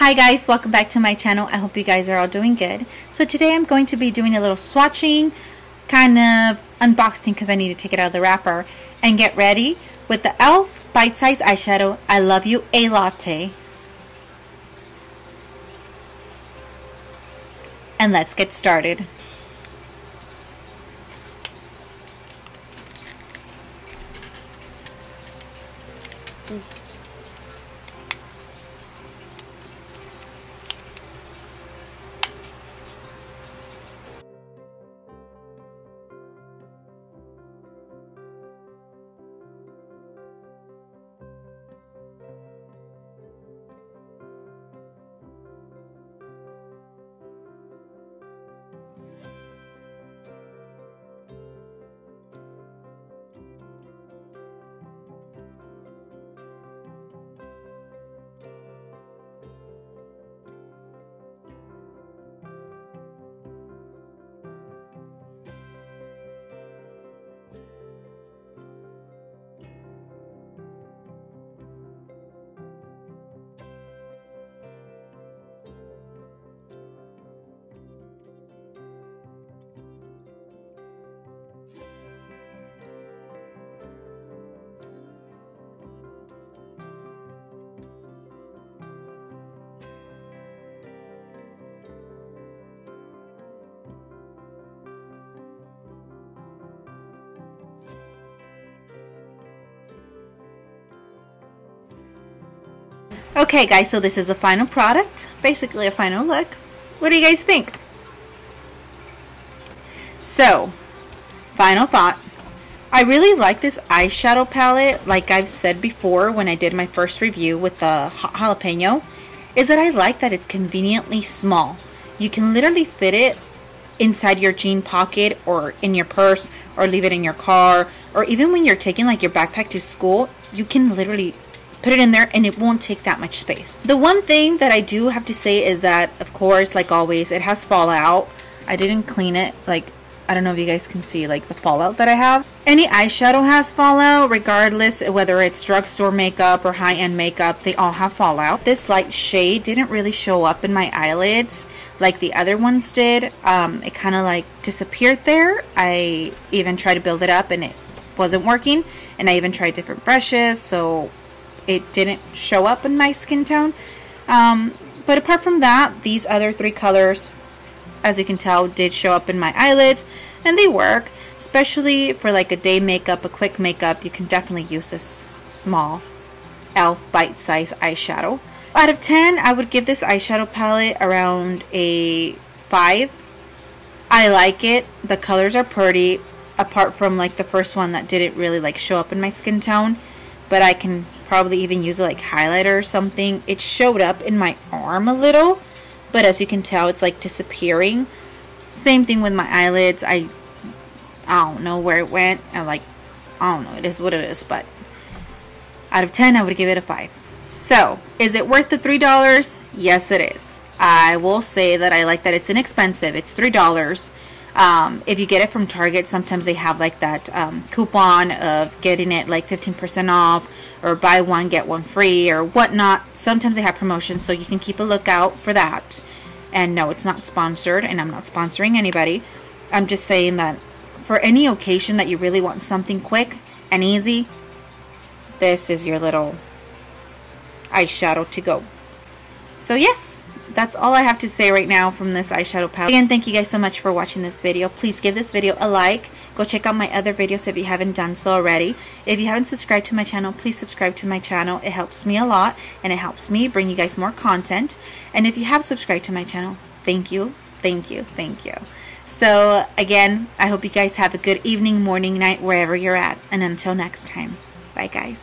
Hi guys, welcome back to my channel. I hope you guys are all doing good. So today I'm going to be doing a little swatching, kind of unboxing because I need to take it out of the wrapper, and get ready with the e.l.f. Bite Size Eyeshadow I Love You A Latte. And let's get started. Okay guys, so this is the final product, basically a final look. What do you guys think? So, final thought. I really like this eyeshadow palette, like I've said before when I did my first review with the hot jalapeno, is that I like that it's conveniently small. You can literally fit it inside your jean pocket or in your purse or leave it in your car, or even when you're taking like your backpack to school, you can literally put it in there and it won't take that much space. The one thing that I do have to say is that, of course, like always, it has fallout. I didn't clean it. Like, I don't know if you guys can see like the fallout that I have. Any eyeshadow has fallout, regardless whether it's drugstore makeup or high-end makeup, they all have fallout. This light shade didn't really show up in my eyelids like the other ones did. It kind of like disappeared there. I even tried to build it up and it wasn't working, and I even tried different brushes, so it didn't show up in my skin tone. But apart from that, these other three colors, as you can tell, did show up in my eyelids, and they work, especially for like a day makeup, a quick makeup. You can definitely use this small e.l.f. Bite Size Eyeshadow. Out of 10, I would give this eyeshadow palette around a 5. I like it. The colors are pretty, apart from like the first one that didn't really like show up in my skin tone, but I can probably even use it like highlighter or something. It showed up in my arm a little, but as you can tell, it's like disappearing. Same thing with my eyelids. I don't know where it went. I don't know, it is what it is, but out of 10 I would give it a 5. So is it worth the $3? Yes, it is. I will say that I like that it's inexpensive. It's $3. If you get it from Target, sometimes they have like that coupon of getting it like 15% off, or buy one get one free or whatnot. Sometimes they have promotions, so you can keep a lookout for that. And no, it's not sponsored, and I'm not sponsoring anybody. I'm just saying that for any occasion that you really want something quick and easy, this is your little eyeshadow to go. So yes, that's all I have to say right now from this eyeshadow palette. Again, thank you guys so much for watching this video. Please give this video a like. Go check out my other videos if you haven't done so already. If you haven't subscribed to my channel, please subscribe to my channel. It helps me a lot, and it helps me bring you guys more content. And if you have subscribed to my channel, thank you, thank you, thank you. So again, I hope you guys have a good evening, morning, night, wherever you're at. And until next time, bye guys.